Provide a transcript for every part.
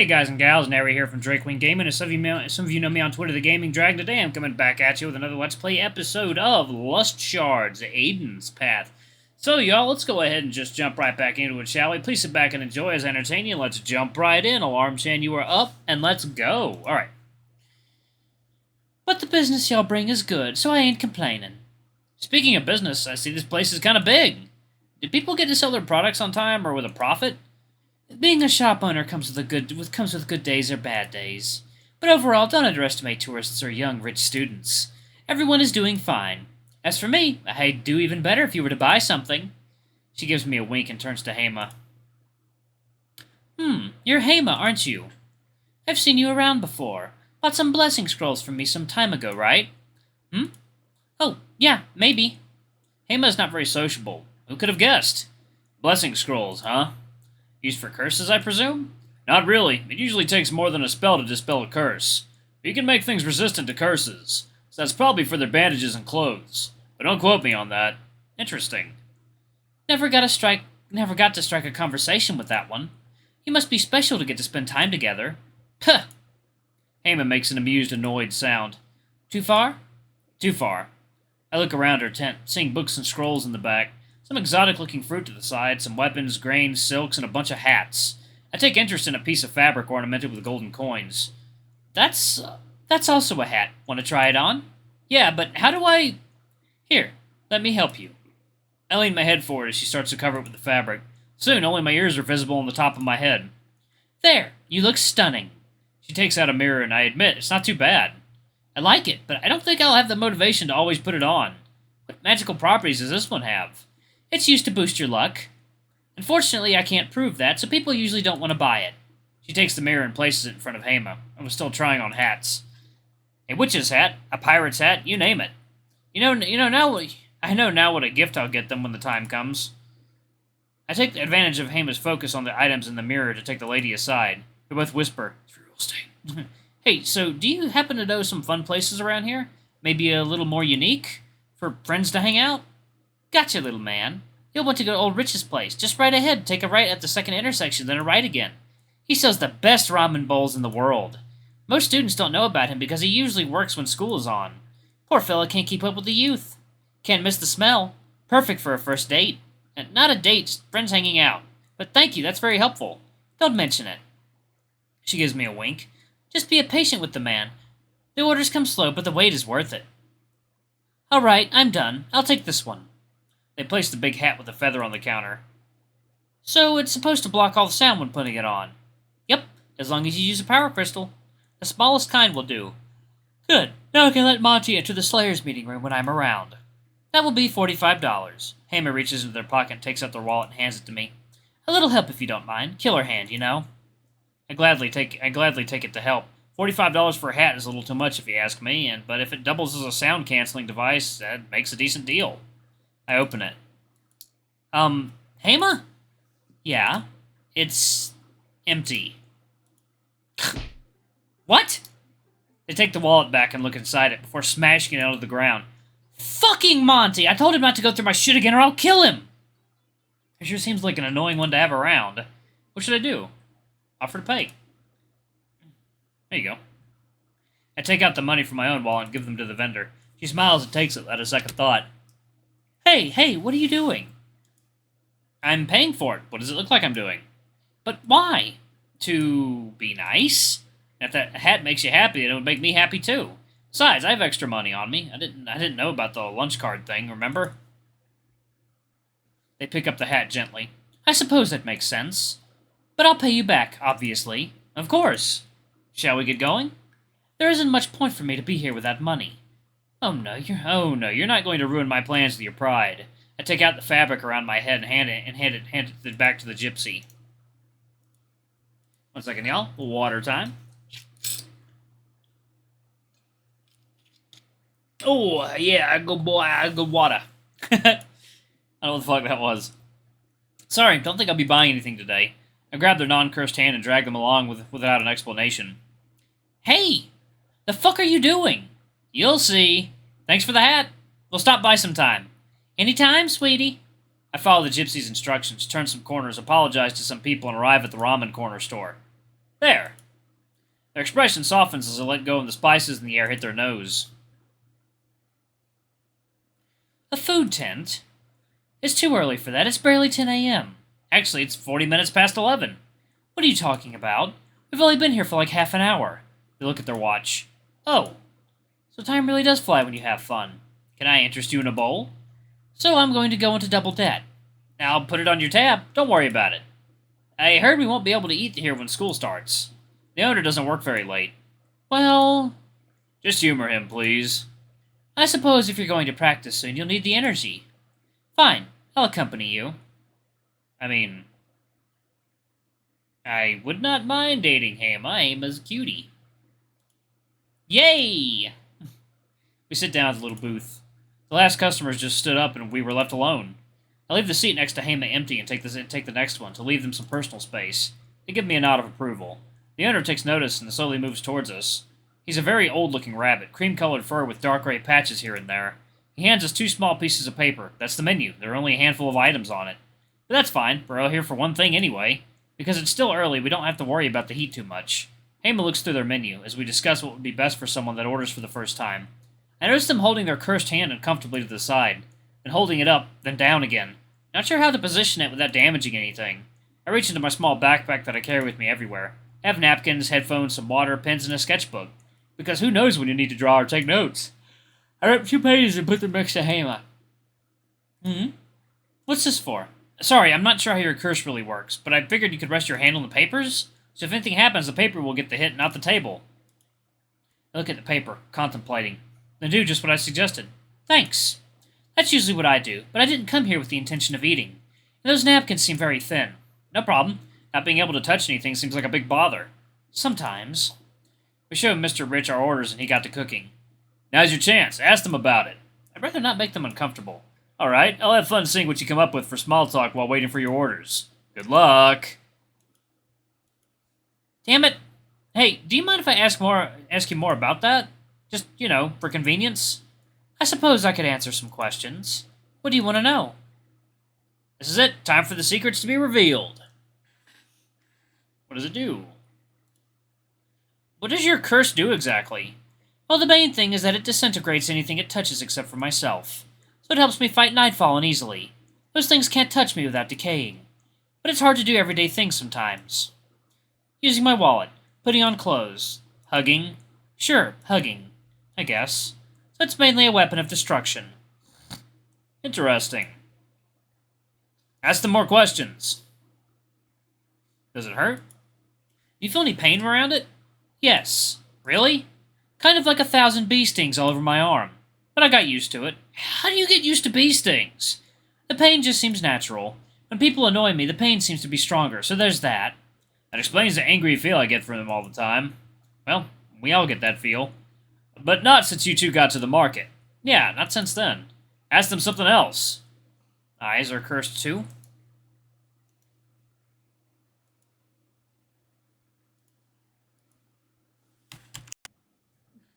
Hey guys and gals, Nary here from Drakewing Gaming, and some of you know me on Twitter, the Gaming Drag. Today I'm coming back at you with another Let's Play episode of Lust Shards, Aiden's Path. So y'all, let's go ahead and just jump right back into it, shall we? Please sit back and enjoy as I entertain you. Let's jump right in. Alarm chain, you are up, and let's go. Alright. But the business y'all bring is good, so I ain't complaining. Speaking of business, I see this place is kind of big. Did people get to sell their products on time or with a profit? Being a shop owner comes with good days or bad days. But overall, don't underestimate tourists or young, rich students. Everyone is doing fine. As for me, I'd do even better if you were to buy something. She gives me a wink and turns to Haima. You're Haima, aren't you? I've seen you around before. Bought some blessing scrolls from me some time ago, right? Oh, yeah, maybe. Hema's not very sociable. Who could have guessed? Blessing scrolls, huh? Used for curses, I presume? Not really. It usually takes more than a spell to dispel a curse. You can make things resistant to curses, so that's probably for their bandages and clothes. But don't quote me on that. Interesting. Never got to strike a conversation with that one. You must be special to get to spend time together. Puh! Haima makes an amused, annoyed sound. Too far? Too far. I look around her tent, seeing books and scrolls in the back. Some exotic-looking fruit to the side, some weapons, grains, silks, and a bunch of hats. I take interest in a piece of fabric ornamented with golden coins. That's also a hat. Want to try it on? Yeah, but how do I... Here, let me help you. I lean my head forward as she starts to cover it with the fabric. Soon, only my ears are visible on the top of my head. There, you look stunning. She takes out a mirror, and I admit, it's not too bad. I like it, but I don't think I'll have the motivation to always put it on. What magical properties does this one have? It's used to boost your luck. Unfortunately, I can't prove that, so people usually don't want to buy it. She takes the mirror and places it in front of Haima. I was still trying on hats. A witch's hat, a pirate's hat, you name it. I know now what a gift I'll get them when the time comes. I take advantage of Haima's focus on the items in the mirror to take the lady aside. We both whisper, "It's real estate." Hey, so do you happen to know some fun places around here? Maybe a little more unique? For friends to hang out? Gotcha, little man. You'll want to go to Old Rich's place. Just right ahead, take a right at the second intersection, then a right again. He sells the best ramen bowls in the world. Most students don't know about him because he usually works when school is on. Poor fella can't keep up with the youth. Can't miss the smell. Perfect for a first date. And not a date, just friends hanging out. But thank you, that's very helpful. Don't mention it. She gives me a wink. Just be patient with the man. The orders come slow, but the wait is worth it. All right, I'm done. I'll take this one. They place the big hat with the feather on the counter. So it's supposed to block all the sound when putting it on? Yep, as long as you use a power crystal. The smallest kind will do. Good. Now I can let Monty enter the Slayer's meeting room when I'm around. That will be $45. Haima reaches into their pocket, takes out their wallet, and hands it to me. A little help if you don't mind. Killer hand, you know. I gladly take it to help. $45 for a hat is a little too much if you ask me, but if it doubles as a sound-canceling device, that makes a decent deal. I open it. Haima? Yeah. It's empty. What? They take the wallet back and look inside it before smashing it onto the ground. Fucking Monty! I told him not to go through my shit again or I'll kill him! It sure seems like an annoying one to have around. What should I do? Offer to pay. There you go. I take out the money from my own wallet and give them to the vendor. She smiles and takes it at a second thought. Hey, what are you doing? I'm paying for it. What does it look like I'm doing? But why? To be nice? If that hat makes you happy, then it would make me happy too. Besides, I have extra money on me. I didn't know about the lunch card thing, remember? They pick up the hat gently. I suppose that makes sense. But I'll pay you back, obviously. Of course. Shall we get going? There isn't much point for me to be here without money. Oh no, you're not going to ruin my plans with your pride. I take out the fabric around my head and hand it back to the gypsy. 1 second, y'all. Water time. Oh, yeah, good water. I don't know what the fuck that was. Sorry, don't think I'll be buying anything today. I grab their non-cursed hand and drag them along without an explanation. Hey! The fuck are you doing? You'll see. Thanks for the hat. We'll stop by sometime. Anytime, sweetie. I follow the gypsy's instructions, turn some corners, apologize to some people, and arrive at the ramen corner store. There. Their expression softens as I let go and the spices in the air hit their nose. A food tent? It's too early for that. It's barely 10 a.m. Actually, it's 40 minutes past 11. What are you talking about? We've only been here for like half an hour. They look at their watch. Oh. So time really does fly when you have fun. Can I interest you in a bowl? So I'm going to go into double debt. I'll put it on your tab. Don't worry about it. I heard we won't be able to eat here when school starts. The owner doesn't work very late. Well... Just humor him, please. I suppose if you're going to practice soon, you'll need the energy. Fine. I'll accompany you. I mean... I would not mind dating Haima. Haima's cutie. Yay! We sit down at the little booth. The last customers just stood up and we were left alone. I leave the seat next to Haima empty and take the next one to leave them some personal space. They give me a nod of approval. The owner takes notice and slowly moves towards us. He's a very old-looking rabbit, cream-colored fur with dark gray patches here and there. He hands us 2 small pieces of paper. That's the menu. There are only a handful of items on it. But that's fine. We're all here for one thing anyway. Because it's still early, we don't have to worry about the heat too much. Haima looks through their menu as we discuss what would be best for someone that orders for the first time. I notice them holding their cursed hand uncomfortably to the side, then holding it up, then down again. Not sure how to position it without damaging anything. I reach into my small backpack that I carry with me everywhere. I have napkins, headphones, some water, pens, and a sketchbook. Because who knows when you need to draw or take notes. I rip 2 pages and put them next to Haima. What's this for? Sorry, I'm not sure how your curse really works, but I figured you could rest your hand on the papers? So if anything happens, the paper will get the hit, not the table. I look at the paper, contemplating. Then do just what I suggested. Thanks. That's usually what I do, but I didn't come here with the intention of eating. And those napkins seem very thin. No problem. Not being able to touch anything seems like a big bother. Sometimes. We showed Mr. Rich our orders and he got to cooking. Now's your chance. Ask them about it. I'd rather not make them uncomfortable. Alright, I'll have fun seeing what you come up with for small talk while waiting for your orders. Good luck. Damn it. Hey, do you mind if I ask you more about that? Just, for convenience? I suppose I could answer some questions. What do you want to know? This is it. Time for the secrets to be revealed. What does it do? What does your curse do exactly? Well, the main thing is that it disintegrates anything it touches except for myself. So it helps me fight Nightfall easily. Those things can't touch me without decaying. But it's hard to do everyday things sometimes. Using my wallet, putting on clothes, hugging. Sure, hugging, I guess. So it's mainly a weapon of destruction. Interesting. Ask them more questions. Does it hurt? Do you feel any pain around it? Yes. Really? Kind of like 1,000 bee stings all over my arm. But I got used to it. How do you get used to bee stings? The pain just seems natural. When people annoy me, the pain seems to be stronger, so there's that. That explains the angry feel I get from them all the time. Well, we all get that feel. But not since you two got to the market. Yeah, not since then. Ask them something else. Eyes are cursed too?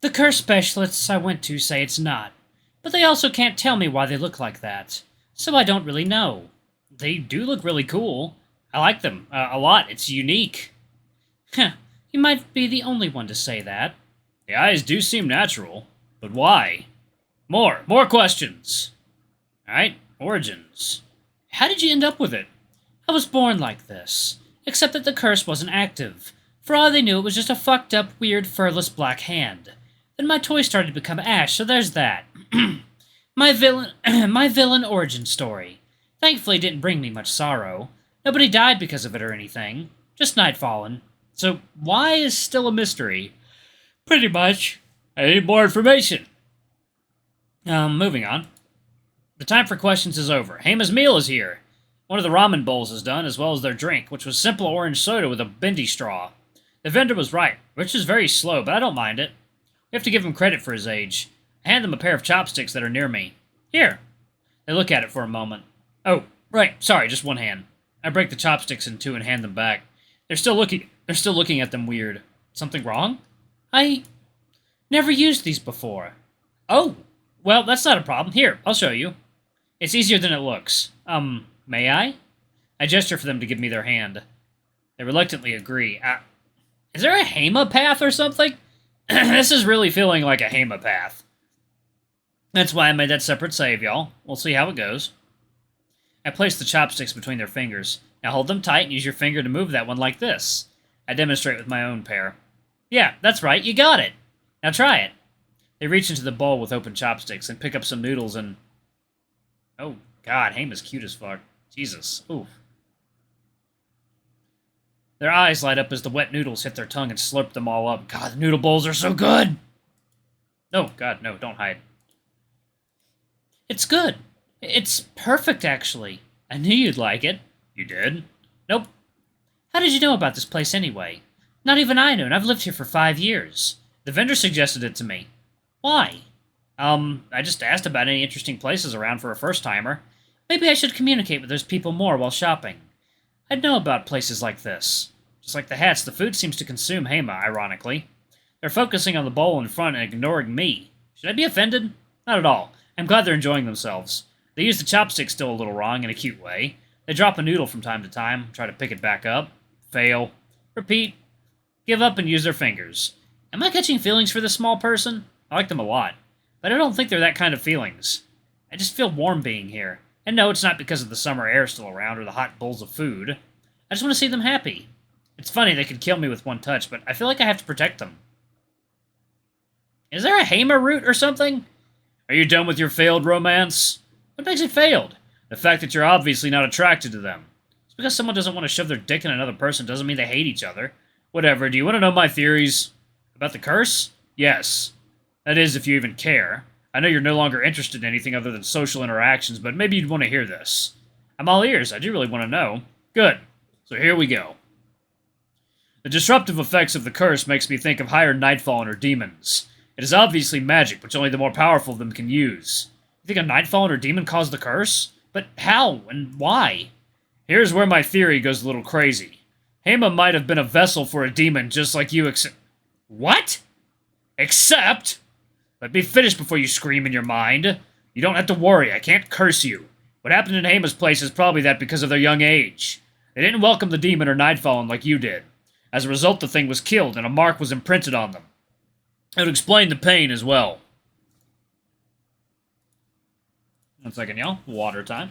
The curse specialists I went to say it's not. But they also can't tell me why they look like that. So I don't really know. They do look really cool. I like them a lot. It's unique. Heh, you might be the only one to say that. The eyes do seem natural. But why? More questions. Alright, origins. How did you end up with it? I was born like this. Except that the curse wasn't active. For all they knew, it was just a fucked up, weird, furless black hand. Then my toy started to become ash, so there's that. my villain origin story. Thankfully, it didn't bring me much sorrow. Nobody died because of it or anything. Just Nightfallen. So why is still a mystery? Pretty much. I need more information. Moving on. The time for questions is over. Haima's meal is here. One of the ramen bowls is done, as well as their drink, which was simple orange soda with a bendy straw. The vendor was right. Rich is very slow, but I don't mind it. We have to give him credit for his age. I hand them a pair of chopsticks that are near me. Here. They look at it for a moment. Oh, right. Sorry, just one hand. I break the chopsticks in two and hand them back. They're still looking at them weird. Something wrong? I never used these before. Oh, well, that's not a problem. Here, I'll show you. It's easier than it looks. May I? I gesture for them to give me their hand. They reluctantly agree. Is there a Hema path or something? This is really feeling like a Hema path. That's why I made that separate save, y'all. We'll see how it goes. I placed the chopsticks between their fingers. Now hold them tight and use your finger to move that one like this. I demonstrate with my own pair. Yeah, that's right, you got it. Now try it. They reach into the bowl with open chopsticks and pick up some noodles and... Oh, God, Hema's cute as fuck. Jesus. Oof. Their eyes light up as the wet noodles hit their tongue and slurp them all up. God, the noodle bowls are so good! No, God, no, don't hide. It's good. It's perfect, actually. I knew you'd like it. You did? Nope. How did you know about this place anyway? Not even I knew, and I've lived here for 5 years. The vendor suggested it to me. Why? I just asked about any interesting places around for a first-timer. Maybe I should communicate with those people more while shopping. I'd know about places like this. Just like the hats, the food seems to consume Haima, ironically. They're focusing on the bowl in front and ignoring me. Should I be offended? Not at all. I'm glad they're enjoying themselves. They use the chopstick still a little wrong in a cute way. They drop a noodle from time to time, try to pick it back up. Fail. Repeat. Give up and use their fingers. Am I catching feelings for this small person? I like them a lot. But I don't think they're that kind of feelings. I just feel warm being here. And no, it's not because of the summer air still around or the hot bowls of food. I just want to see them happy. It's funny, they could kill me with one touch, but I feel like I have to protect them. Is there a Haima route or something? Are you done with your failed romance? What makes it failed? The fact that you're obviously not attracted to them. Just because someone doesn't want to shove their dick in another person doesn't mean they hate each other. Whatever, do you want to know my theories? About the curse? Yes. That is, if you even care. I know you're no longer interested in anything other than social interactions, but maybe you'd want to hear this. I'm all ears, I do really want to know. Good. So here we go. The disruptive effects of the curse makes me think of higher Nightfallen or demons. It is obviously magic, which only the more powerful of them can use. You think a Nightfallen or demon caused the curse? But how and why? Here's where my theory goes a little crazy. Hema might have been a vessel for a demon just like you What? Except? Let me finish before you scream in your mind. You don't have to worry, I can't curse you. What happened in Hema's place is probably that because of their young age. They didn't welcome the demon or Nightfallen like you did. As a result, the thing was killed and a mark was imprinted on them. It would explain the pain as well. 1 second, y'all. Water time.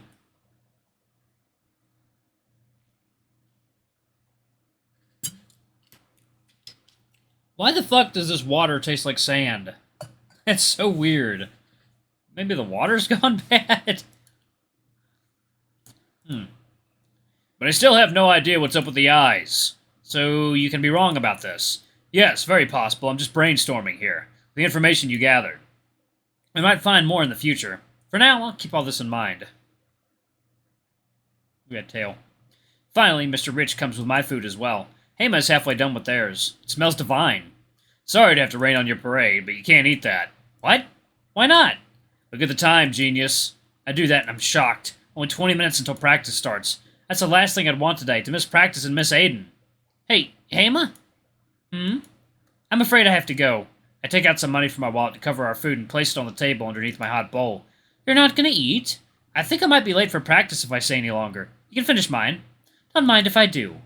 Why the fuck does this water taste like sand? It's so weird. Maybe the water's gone bad? But I still have no idea what's up with the eyes. So you can be wrong about this. Yes, very possible. I'm just brainstorming here. The information you gathered. We might find more in the future. For now, I'll keep all this in mind. Red tail. Finally, Mr. Rich comes with my food as well. Hema's halfway done with theirs. It smells divine. Sorry to have to rain on your parade, but you can't eat that. What? Why not? Look at the time, genius. I do that and I'm shocked. Only 20 minutes until practice starts. That's the last thing I'd want today, to miss practice and miss Aiden. Hey, Hema? I'm afraid I have to go. I take out some money from my wallet to cover our food and place it on the table underneath my hot bowl. You're not gonna eat? I think I might be late for practice if I stay any longer. You can finish mine. Don't mind if I do.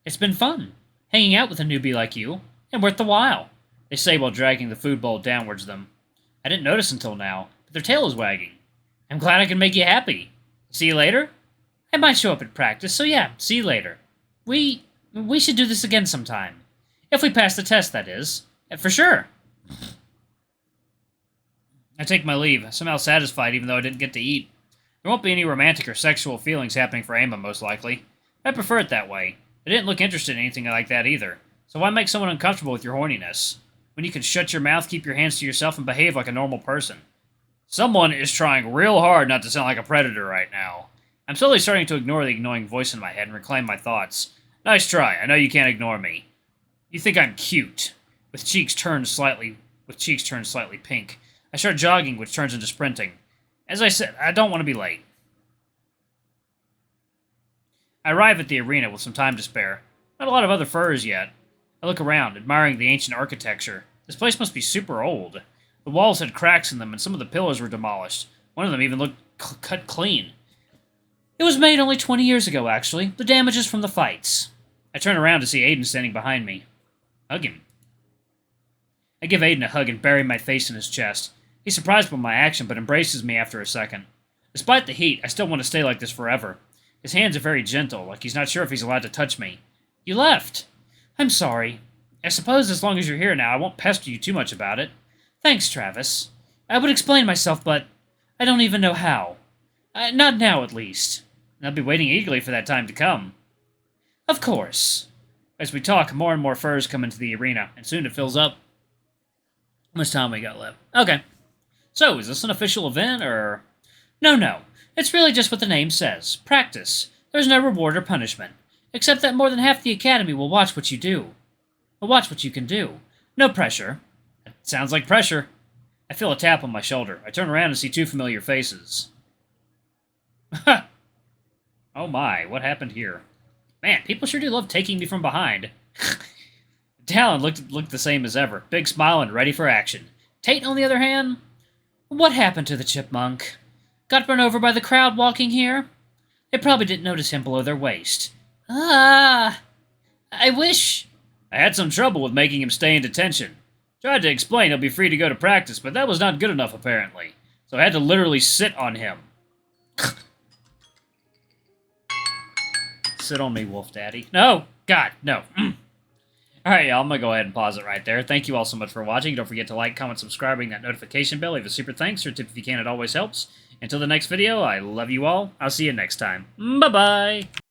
It's been fun, hanging out with a newbie like you, and worth the while, they say while dragging the food bowl downwards them. I didn't notice until now, but their tail is wagging. I'm glad I can make you happy. See you later? I might show up at practice, so yeah, see you later. We should do this again sometime. If we pass the test, that is. For sure. I take my leave, somehow satisfied even though I didn't get to eat. There won't be any romantic or sexual feelings happening for Haima, most likely. I prefer it that way. I didn't look interested in anything like that either. So why make someone uncomfortable with your horniness? When you can shut your mouth, keep your hands to yourself, and behave like a normal person. Someone is trying real hard not to sound like a predator right now. I'm slowly starting to ignore the annoying voice in my head and reclaim my thoughts. Nice try. I know you can't ignore me. You think I'm cute. With cheeks turned slightly pink. I start jogging, which turns into sprinting. As I said, I don't want to be late. I arrive at the arena with some time to spare. Not a lot of other furs yet. I look around, admiring the ancient architecture. This place must be super old. The walls had cracks in them, and some of the pillars were demolished. One of them even looked cut clean. It was made only 20 years ago, actually. The damage is from the fights. I turn around to see Aiden standing behind me. Hug him. I give Aiden a hug and bury my face in his chest. He's surprised by my action, but embraces me after a second. Despite the heat, I still want to stay like this forever. His hands are very gentle, like he's not sure if he's allowed to touch me. You left. I'm sorry. I suppose as long as you're here now, I won't pester you too much about it. Thanks, Travis. I would explain myself, but I don't even know how. Not now, at least. I'll be waiting eagerly for that time to come. Of course. As we talk, more and more furs come into the arena, and soon it fills up. How much time we got left? Okay. So, is this an official event, or... No. It's really just what the name says. Practice. There's no reward or punishment. Except that more than half the Academy will watch what you do. Will watch what you can do. No pressure. It sounds like pressure. I feel a tap on my shoulder. I turn around and see two familiar faces. Ha! Oh my, what happened here? Man, people sure do love taking me from behind. Talon looked the same as ever. Big smile and ready for action. Tate, on the other hand... What happened to the chipmunk? Got run over by the crowd walking here? They probably didn't notice him below their waist. I wish... I had some trouble with making him stay in detention. Tried to explain he'll be free to go to practice, but that was not good enough, apparently. So I had to literally sit on him. Sit on me, Wolf Daddy. No! God, no. Alright, y'all, I'm gonna go ahead and pause it right there. Thank you all so much for watching. Don't forget to like, comment, subscribe, ring that notification bell. Leave a super thanks or a tip if you can. It always helps. Until the next video, I love you all. I'll see you next time. Bye-bye!